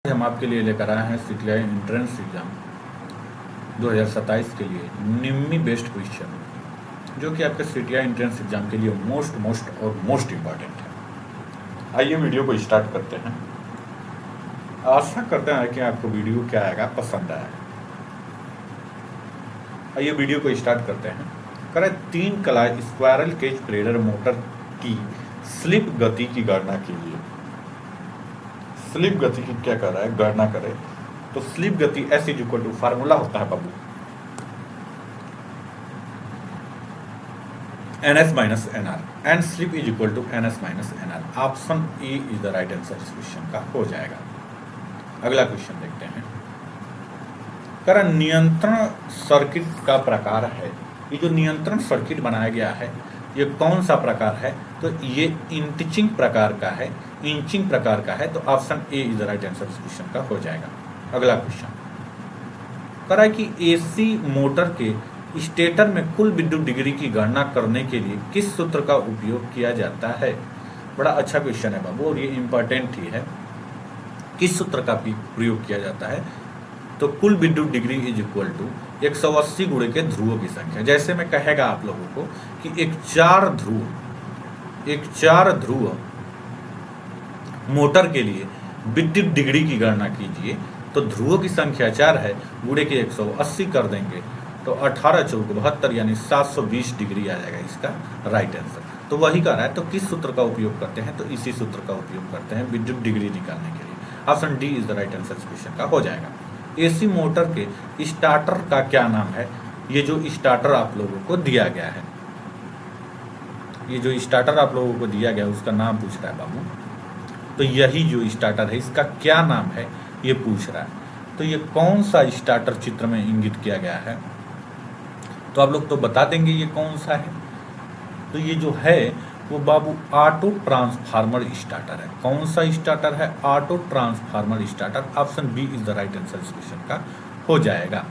हम आपके लिए लेकर आए हैं सीटीआई एंट्रेंस एग्ज़ाम 2027 के लिए निम्मी बेस्ट क्वेश्चन, जो कि आपके सीटीआई एंट्रेंस एग्ज़ाम के लिए मोस्ट इम्पॉर्टेंट है। आइए वीडियो को स्टार्ट करते हैं। आशा करते हैं कि आपको वीडियो क्या आएगा, पसंद आएगा। आइए वीडियो को स्टार्ट करते हैं। करें 3 कला स्क्वायरल केज प्रेडर मोटर की स्लिप गति की गणना कीजिए। स्लिप गति की क्या कर रहा है, गणना करें तो स्लिप गति S इक्वल टू फार्मूला होता है बाबू NS minus NR, and slip is equal to NS minus NR। Option A is the right answer इस क्वेश्चन का हो जाएगा। अगला क्वेश्चन देखते हैं। कारण नियंत्रण सर्किट का प्रकार है, ये जो नियंत्रण सर्किट बनाया गया है ये कौन सा प्रकार है, तो ये इंचिंग प्रकार का है, इंचिंग प्रकार का है, तो option A is the right answer इस क्वेश्चन का हो जाएगा। अगला क्वेश्चन करा कि एसी मोटर के स्टेटर में कुल विद्युत डिग्री की गणना करने के लिए किस सूत्र का उपयोग किया जाता है। बड़ा अच्छा क्वेश्चन है बाबू, और ये इंपॉर्टेंट ही है। किस सूत्र का प्रयोग किया जाता है, तो कुल विद्युत डिग्री इज इक्वल टू 180 गुणे के ध्रुवों की संख्या। जैसे मैं कहेगा आप लोगों को कि एक चार ध्रुव मोटर के लिए विद्युत डिग्री की गणना कीजिए, तो ध्रुवों की संख्या 4 है, गुणे के 180 कर देंगे तो 18 चौक 72 यानी 720 डिग्री आ जाएगा इसका राइट आंसर। तो वही कर रहा है, तो किस सूत्र का उपयोग करते हैं, तो इसी सूत्र का उपयोग करते हैं विद्युत डिग्री निकालने के लिए। Option D is the right answer इस क्वेश्चन का हो जाएगा। एसी मोटर के स्टार्टर का क्या नाम है, ये जो स्टार्टर आप लोगों को दिया गया है, ये जो स्टार्टर आप लोगों को दिया गया है उसका नाम पूछ रहा है बाबू। तो यही जो स्टार्टर है इसका क्या नाम है ये पूछ रहा है। तो ये कौन सा स्टार्टर चित्र में इंगित किया गया है, तो आप लोग तो बता देंगे ये कौन सा है। तो ये जो है वो बाबू ऑटो ट्रांसफार्मर स्टार्टर है। कौन सा स्टार्टर है, auto transformer starter. Option B is the right answer इस क्वेश्चन का हो जाएगा,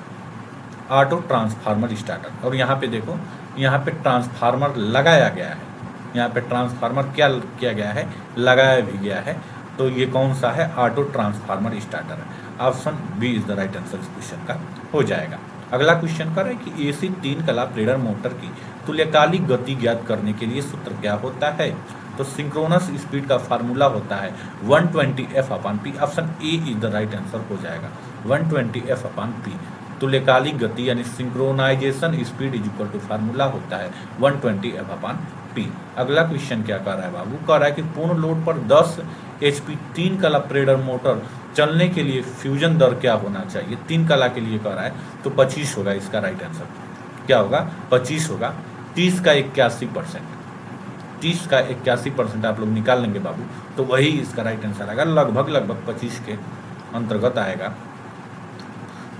ऑटो ट्रांसफार्मर स्टार्टर। और यहाँ पे देखो, यहाँ पे ट्रांसफार्मर लगाया गया है, यहाँ पे ट्रांसफार्मर क्या किया गया है, लगाया भी गया है। तो ये कौन सा है, ऑटो ट्रांसफार्मर स्टार्टर है। Option B is the right answer इस क्वेश्चन का हो जाएगा। अगला क्वेश्चन कर रहे हैं कि एसी 3 कला प्रेरण मोटर की तुल्यकालिक गति ज्ञात करने के लिए सूत्र क्या होता है, तो सिंक्रोनस स्पीड का फार्मूला होता है 120F/P। Option A is the right answer हो जाएगा, 120F/P। तुल्यकालिक गति यानी synchronization speed is equal to formula होता है 120F/P। अगला क्वेश्चन क्या कर रहा है बाबू, कह रहा है कि पूर्ण लोड पर 10 HP 3 कला प्रेरण मोटर चलने के लिए फ्यूजन दर क्या होना चाहिए। 3 कला के लिए कह रहा है तो 25 होगा इसका राइट आंसर। क्या होगा, 25 होगा। 30 का 81%, 30 का 81% आप लोग निकाल लेंगे बाबू, तो वही इसका राइट आंसर आएगा, लगभग 25 के अंतर्गत आएगा।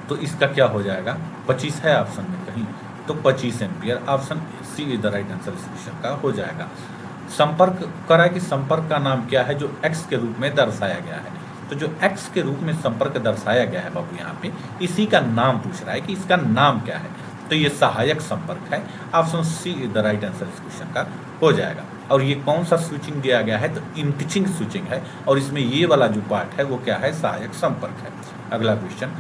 तो इसका क्या हो जाएगा, 25 है ऑप्शन में कहीं, तो 25 ampere. Option C is the right answer इस क्वेश्चन का हो जाएगा। संपर्क करा कि संपर्क का नाम क्या है, जो एक्स के रूप में दर्शाया गया है। तो जो एक्स के रूप में संपर्क दर्शाया गया है बाबू, यहाँ पे इसी का नाम पूछ रहा है कि इसका नाम क्या है, तो ये सहायक संपर्क है। Option C is the right answer इस क्वेश्चन का हो जाएगा। और ये कौन सा स्विचिंग दिया गया है, तो इंटिचिंग स्विचिंग है, और इसमें ये वाला जो पार्ट है वो क्या है, सहायक संपर्क है। अगला क्वेश्चन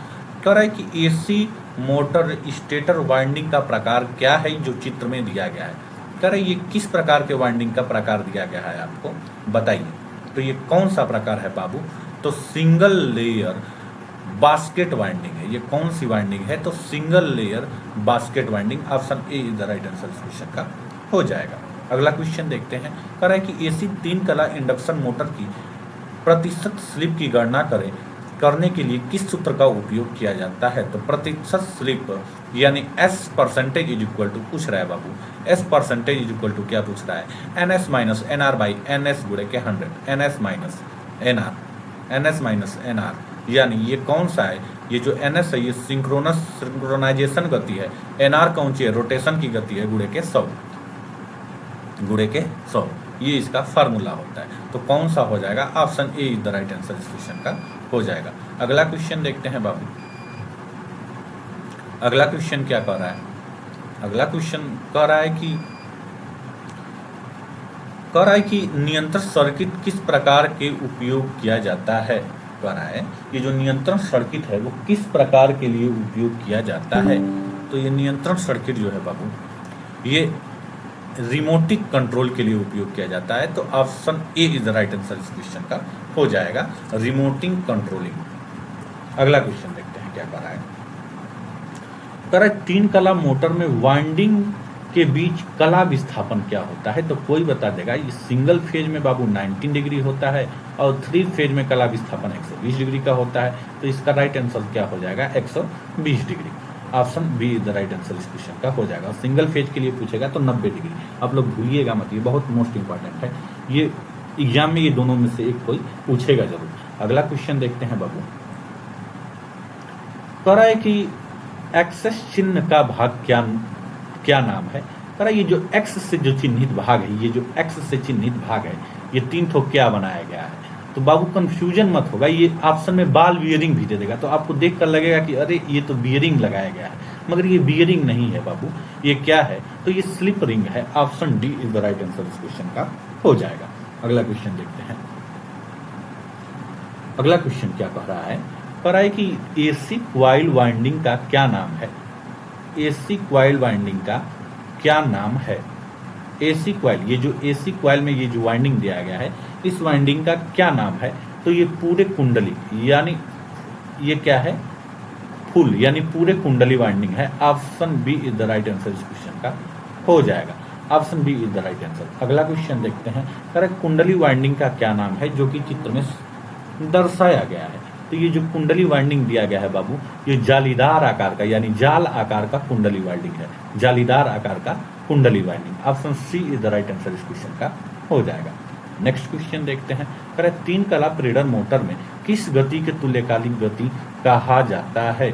कह रहा है कि एसी मोटर स्टेटर वाइंडिंग का प्रकार क्या है, जो चित्र में दिया गया है। कह रहा है ये किस प्रकार के वाइंडिंग का प्रकार दिया गया है आपको बताइए। तो ये कौन सा प्रकार है बाबू, तो सिंगल लेयर बास्केट वाइंडिंग है। ये कौन सी वाइंडिंग है, तो single layer basket winding. Option A is the right answer इस क्वेश्चन का हो जाएगा। अगला क्वेश्चन देखते हैं। कह रहा है कि एसी 3 कला इंडक्शन मोटर की प्रतिशत स्लिप की गणना करने के लिए किस सूत्र का उपयोग किया जाता है, तो प्रतिशत स्लिप यानी S percentage is equal to पूछ रहा है बाबू, S percentage is equal to क्या पूछ रहा है, NS minus NR by NS गुणे के 100, NS माइनस NR। यानी ये कौन सा है, ये जो NS है ये सिंक्रोनाइजेशन गति है, NR कौन सी है, रोटेशन की गति है, गुणे के 100, ये इसका फार्मूला होता है। तो कौन सा हो जाएगा, option A is the right answer इस क्वेश्चन का हो जाएगा। अगला क्वेश्चन देखते हैं बाबू। अगला क्वेश्चन क्या कह रहा है, अगला क्वेश्चन कह रहा है कि नियंत्रण सर्किट किस प्रकार के उपयोग किया जाता है। कह रहा है ये जो नियंत्रण सर्किट है वो किस प्रकार के लिए उपयोग किया जाता है। तो ये नियंत्रण सर्किट जो है बाबू ये रिमोटिक कंट्रोल के लिए उपयोग किया जाता है। तो option A is the right answer इस क्वेश्चन का हो जाएगा, रिमोटिंग कंट्रोलिंग। अगला क्वेश्चन देखते हैं क्या कर रहा है। कह रहा है 3 कला मोटर में वाइंडिंग के बीच कला विस्थापन क्या होता है। तो कोई बता देगा। ये सिंगल फेज में बाबू 19 डिग्री होता है और 3 फेज में कला विस्थापन 120 डिग्री का होता है। तो इसका राइट आंसर क्या हो जाएगा, 120 degree. Option B is the right answer इस क्वेश्चन का हो जाएगा। सिंगल फेज के लिए पूछेगा तो 90 डिग्री। आप लोग भूलिएगा मत, ये बहुत मोस्ट इंपॉर्टेंट है। ये एग्जाम में ये दोनों में से एक कोई पूछेगा जरूर। अगला क्वेश्चन देखते हैं बाबू। कह रहा है कि एक्सेस चिन्ह का भाग क्या नाम है। कह रहा है ये जो एक्स से जो चिन्हित भाग है, ये जो एक्स से चिन्हित भाग है, ये 3 ठोक क्या बनाया गया है। तो बाबू कंफ्यूजन मत होगा, ये ऑप्शन में बाल बियरिंग भी दे देगा तो आपको देखकर लगेगा कि अरे ये तो बियरिंग लगाया गया है, मगर ये बियरिंग नहीं है बाबू। ये क्या है, तो ये स्लिप रिंग है। Option D is the right answer इस क्वेश्चन का हो जाएगा। अगला क्वेश्चन देखते हैं। अगला क्वेश्चन क्या कह रहा है। कह रहा है कि एसी क्वाइल वाइंडिंग का क्या नाम है। एसी क्वाइल वाइंडिंग का क्या नाम है। एसी क्वाइल, ये जो एसी क्वाइल में ये जो वाइंडिंग दिया गया है, इस वाइंडिंग का क्या नाम है। तो ये पूरे कुंडली यानी ये क्या है, फुल यानी पूरे कुंडली वाइंडिंग है। Option B is the right answer इस क्वेश्चन का हो जाएगा। Option B is the right answer. अगला क्वेश्चन देखते हैं। करेक्ट, कुंडली वाइंडिंग का क्या नाम है जो कि चित्र में दर्शाया गया है। तो ये जो कुंडली वाइंडिंग दिया गया है बाबू, ये जालीदार आकार का यानी जाल आकार का कुंडली वाइंडिंग है। जालीदार आकार का कुंडली winding. Option C is the right answer इस क्वेश्चन का हो जाएगा। नेक्स्ट क्वेश्चन देखते हैं। करेक्ट, 3 कला प्रेरण मोटर में किस गति के तुल्यकालिक गति कहा जाता है।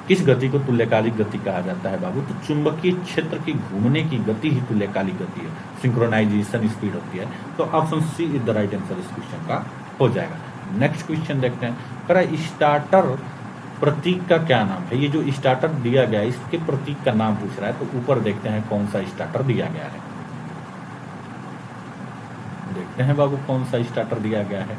किस गति को तुल्यकालिक गति कहा जाता है बाबू। तो चुंबकीय क्षेत्र की घूमने की गति ही तुल्यकालिक गति है, सिंक्रोनाइजेशन स्पीड होती है। तो option C is the right answer इस क्वेश्चन का हो जाएगा। नेक्स्ट क्वेश्चन देखते हैं। करेक्ट, स्टार्टर प्रतीक का क्या नाम है। ये जो स्टार्टर दिया गया है इसके प्रतीक का नाम पूछ रहा है। तो ऊपर देखते हैं कौन सा स्टार्टर दिया गया है। देखते हैं बाबू कौन सा स्टार्टर दिया गया है।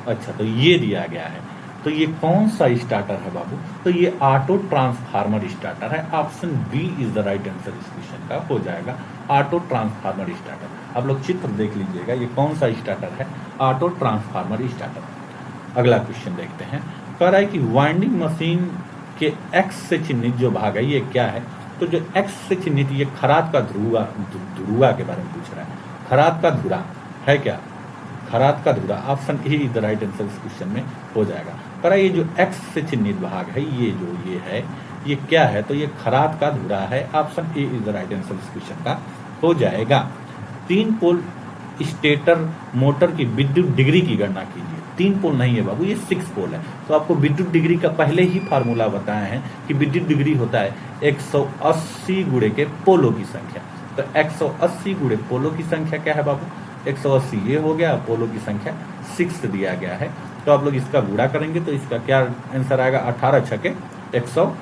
अच्छा, तो ये दिया गया है। तो ये कौन सा स्टार्टर है बाबू। तो ये ऑटो ट्रांसफार्मर स्टार्टर है। Option B is the right answer इस क्वेश्चन का हो जाएगा, ऑटो ट्रांसफार्मर स्टार्टर। आप लोग चित्र देख लीजिएगा, ये कौन सा स्टार्टर है, ऑटो ट्रांसफार्मर स्टार्टर। अगला क्वेश्चन देखते हैं। कह रहा है कि वाइंडिंग मशीन के एक्स से चिन्हित जो भाग है ये क्या है। तो जो एक्स से चिन्हित ये खराद का धुरुआ के बारे में पूछ रहा है। खराद का धुरा है क्या, खराद का धुरा। Option A is the right answer इस क्वेश्चन में हो जाएगा। कह रहा है ये जो एक्स से चिन्हित भाग है ये जो ये है ये क्या है। तो ये खराद का धुरा है। Option A is the right answer इस क्वेश्चन का हो जाएगा। 3 पोल स्टेटर मोटर की विद्युत डिग्री की गणना कीजिए। 3 पोल नहीं है बाबू, ये 6 पोल है। तो आपको विद्युत डिग्री का पहले ही फार्मूला बताया है कि विद्युत डिग्री होता है 180 गुणे के पोलों की संख्या। तो 180 गुणे पोलों की संख्या क्या है बाबू, 180 ये हो गया, पोलों की संख्या 6 दिया गया है। तो आप लोग इसका गुणा करेंगे तो इसका क्या आंसर आएगा, 18 छके 100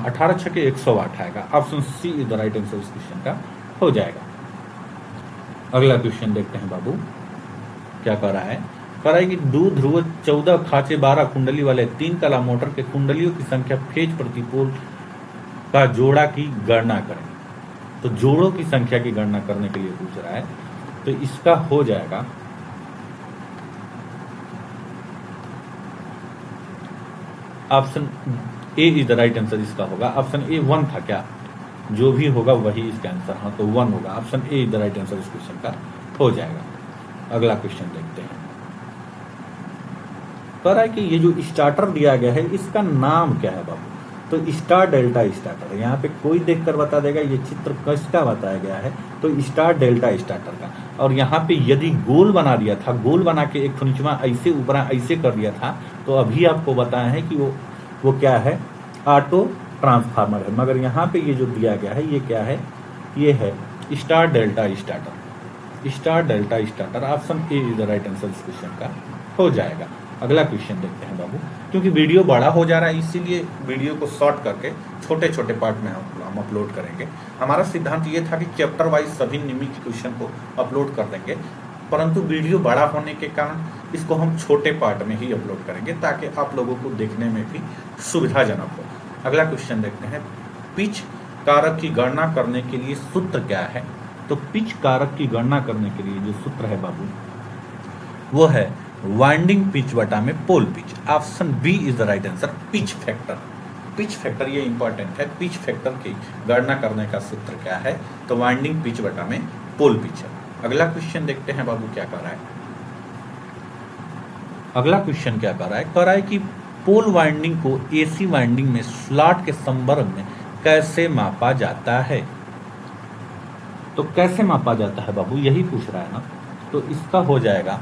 18 छके 108 आएगा। Option C is the right answer इस क्वेश्चन का हो जाएगा। अगला क्वेश्चन देखते हैं बाबू क्या कह रहा है। कह रहा है कि 2 ध्रुव 14 खांचे 12 कुंडली वाले 3 कला मोटर के कुंडलियों की संख्या फेज प्रति पोल का जोड़ा की गणना करें। तो जोड़ों की संख्या की गणना करने के लिए पूछ रहा है। तो इसका हो जाएगा option A is the right answer इसका होगा। ऑप्शन ए 1 था क्या, जो भी होगा वही इसका आंसर। हाँ, तो 1 होगा। Option A is the right answer इस क्वेश्चन का हो जाएगा। अगला क्वेश्चन देखते हैं। कह रहा है कि ये जो स्टार्टर दिया गया है इसका नाम क्या है बाबू। तो स्टार डेल्टा स्टार्टर, यहाँ पे कोई देखकर बता देगा ये चित्र किसका बताया गया है। तो स्टार डेल्टा स्टार्टर का। और यहाँ पे यदि गोल बना दिया था, गोल बना के एक नीचवा ऐसे ऊपर ऐसे कर दिया था, तो अभी आपको बताया है कि वो क्या है, ऑटो ट्रांसफार्मर है। मगर यहाँ पे ये जो दिया गया है ये क्या है, ये है star delta starter. Star delta starter. Option A is the right answer इस क्वेश्चन का हो जाएगा। अगला क्वेश्चन देखते हैं बाबू। क्योंकि वीडियो बड़ा हो जा रहा है इसीलिए वीडियो को शॉर्ट करके छोटे छोटे पार्ट में हम हम अपलोड करेंगे। हमारा सिद्धांत ये था कि चैप्टर वाइज सभी निमी के क्वेश्चन को अपलोड कर देंगे, परंतु वीडियो बड़ा होने के कारण इसको हम छोटे पार्ट में ही अपलोड करेंगे ताकि आप लोगों को देखने में भी सुविधाजनक हो। अगला क्वेश्चन देखते हैं, पिच कारक की गणना करने के लिए सूत्र क्या है? तो पिच कारक की गणना करने के लिए जो सूत्र है बाबू वो है वाइंडिंग पिच बटा में pole pitch. Option B is the right answer, pitch factor. Pitch factor ये इंपॉर्टेंट है, पिच फैक्टर की गणना करने का सूत्र क्या है? तो वाइंडिंग पिच बटा में पोल पिच है। अगला क्वेश्चन देखते हैं बाबू क्या कर रहा है। अगला क्वेश्चन क्या कर रहा है? कह रहा है कि पोल वाइंडिंग को एसी वाइंडिंग में स्लॉट के संदर्भ में कैसे मापा जाता है? तो कैसे मापा जाता है बाबू, यही पूछ रहा है ना। तो इसका हो जाएगा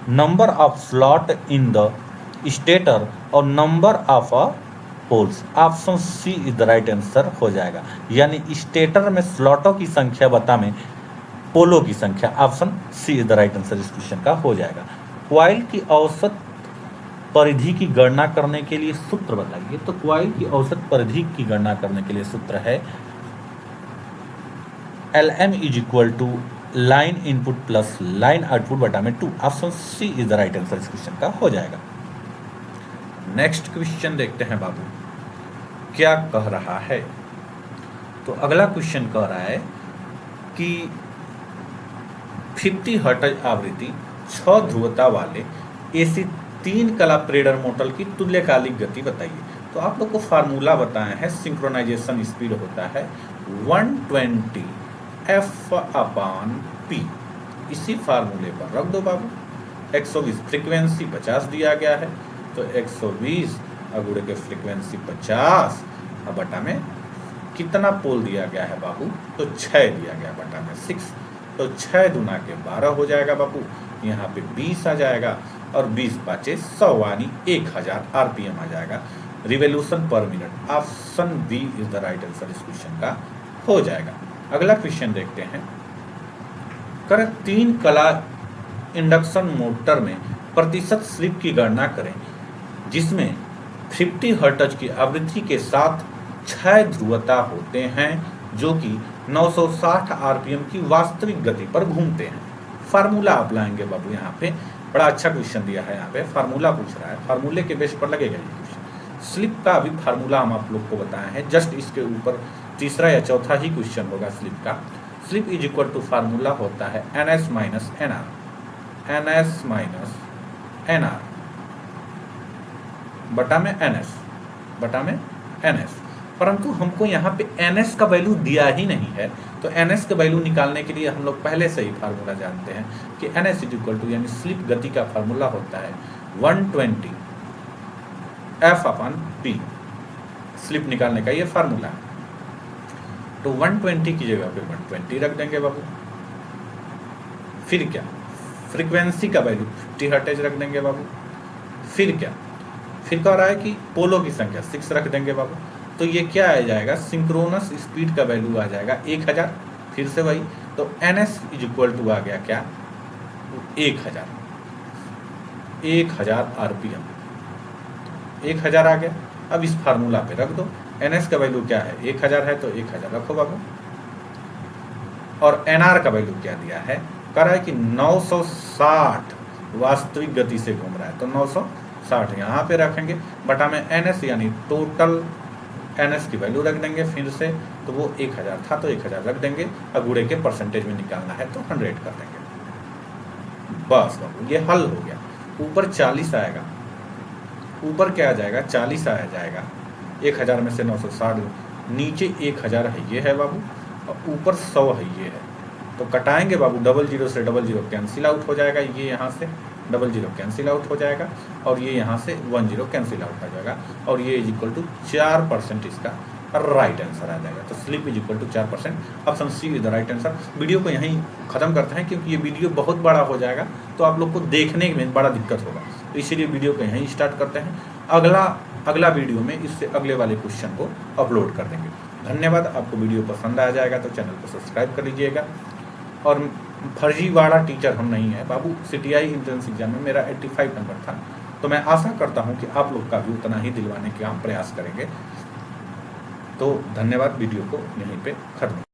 number of slot in the stator और number of poles. Option C is the right answer हो जाएगा, यानी स्टेटर में स्लॉटों की संख्या बता में पोलों की संख्या। Option C is the right answer इस क्वेश्चन का हो जाएगा। क्वाइल की औसत परिधि की गणना करने के लिए सूत्र बताइए। तो क्वाइल की औसत परिधि की गणना करने के लिए सूत्र है LM is equal to line input plus line output बटा में 2। Option C is the right answer इस क्वेश्चन का हो जाएगा। नेक्स्ट क्वेश्चन देखते हैं बाबू क्या कह रहा है। तो अगला क्वेश्चन कह रहा है कि 50 हर्ट्ज आवृत्ति 6 ध्रुवता वाले AC 3 कला प्रेडर मोटर की तुल्यकालिक गति बताइए। तो आप लोग को फार्मूला बताया है, सिंक्रोनाइजेशन स्पीड होता है 120 F/P। इसी फार्मूले पर रख दो बाबू। 120 फ्रीक्वेंसी 50 दिया गया है, तो 120 अगुड़े के फ्रीक्वेंसी 50 और बटा में कितना पोल दिया गया है बाबू? तो 6 दिया गया बटा में 6, तो 6 दूना के 12 हो जाएगा बाबू। यहाँ पे 20 आ जाएगा और 20 पाँचे 100 यानी 1000 RPM आ जाएगा, revolution per minute. Option B is the right answer इस क्वेश्चन का हो जाएगा। अगला क्वेश्चन देखते हैं, कर 3 कला इंडक्शन मोटर में प्रतिशत स्लिप की गणना करें जिसमें 50 हर्ट्ज की आवृत्ति के साथ 6 ध्रुवता होते हैं जो कि 960 RPM की वास्तविक गति पर घूमते हैं। फार्मूला आप लाएंगे बाबू। यहाँ पे बड़ा अच्छा क्वेश्चन दिया है, यहाँ पे फार्मूला पूछ रहा है, फार्मूले के बेस पर लगेगा ये क्वेश्चन। स्लिप का अभी फार्मूला हम आप लोग को बताए हैं, जस्ट इसके ऊपर तीसरा या चौथा ही क्वेश्चन होगा स्लिप का। Slip is equal to formula होता है NS minus NR, NS minus NR बटा में NS बटा में NS। परंतु हमको यहाँ पे NS का वैल्यू दिया ही नहीं है, तो NS का वैल्यू निकालने के लिए हम लोग पहले से ही फार्मूला जानते हैं कि NS इज इक्वल टू यानी स्लिप गति का फार्मूला होता है 120 F/P। स्लिप निकालने का ये फार्मूला है, तो 120 की जगह पे 120 रख देंगे बाबू। फिर क्या, फ्रीक्वेंसी का वैल्यू 50 हर्ट्ज रख देंगे बाबू। फिर क्या, फिर कह रहा है कि पोलो की संख्या 6 रख देंगे बाबू। तो ये क्या आ जाएगा, सिंक्रोनस स्पीड का वैल्यू आ जाएगा 1000। फिर से वही, तो NS इज इक्वल टू आ गया क्या, 1000 RPM, 1000 आ गया। अब इस फार्मूला पे रख दो, NS का वैल्यू क्या है, 1000 है, तो 1000 रखो बाबू। और NR का वैल्यू क्या दिया है, कह रहा है कि 960 वास्तविक गति से घूम रहा है, तो 960 यहाँ पे रखेंगे बटा में NS यानी टोटल NS की वैल्यू रख देंगे फिर से, तो वो 1000 था तो 1000 रख देंगे। अगुड़े के परसेंटेज में निकालना है तो 100 कर देंगे। बस बाबू ये हल हो गया। ऊपर 40 आएगा, ऊपर क्या आ जाएगा, 40 आ जाएगा। 1000 में से 960 नीचे 1000 है ये है बाबू, और ऊपर 100 है ये है, तो कटाएंगे बाबू। 00 से 00 कैंसिल आउट हो जाएगा, ये यहाँ से 00 कैंसिल आउट हो जाएगा, और ये यहाँ से 10 कैंसिल आउट हो जाएगा, और ये इज इक्वल टू 4% इसका राइट आंसर आ जाएगा। तो slip is equal to 4%। Option C is the right answer. Video को यहीं खत्म करते हैं क्योंकि ये वीडियो बहुत बड़ा हो जाएगा, तो आप लोग को देखने में बड़ा दिक्कत होगा, तो इसीलिए वीडियो को यहीं स्टार्ट करते हैं। अगला वीडियो में इससे अगले वाले क्वेश्चन को अपलोड कर देंगे। धन्यवाद। आपको वीडियो पसंद आ जाएगा तो चैनल को सब्सक्राइब कर लीजिएगा। और फर्जीवाड़ा टीचर हम नहीं है बाबू। CTI एंट्रेंस एग्जाम में मेरा 85 नंबर था, तो मैं आशा करता हूं कि आप लोग का भी उतना ही दिलवाने का हम प्रयास करेंगे। तो धन्यवाद, वीडियो को यहीं पे खत्म।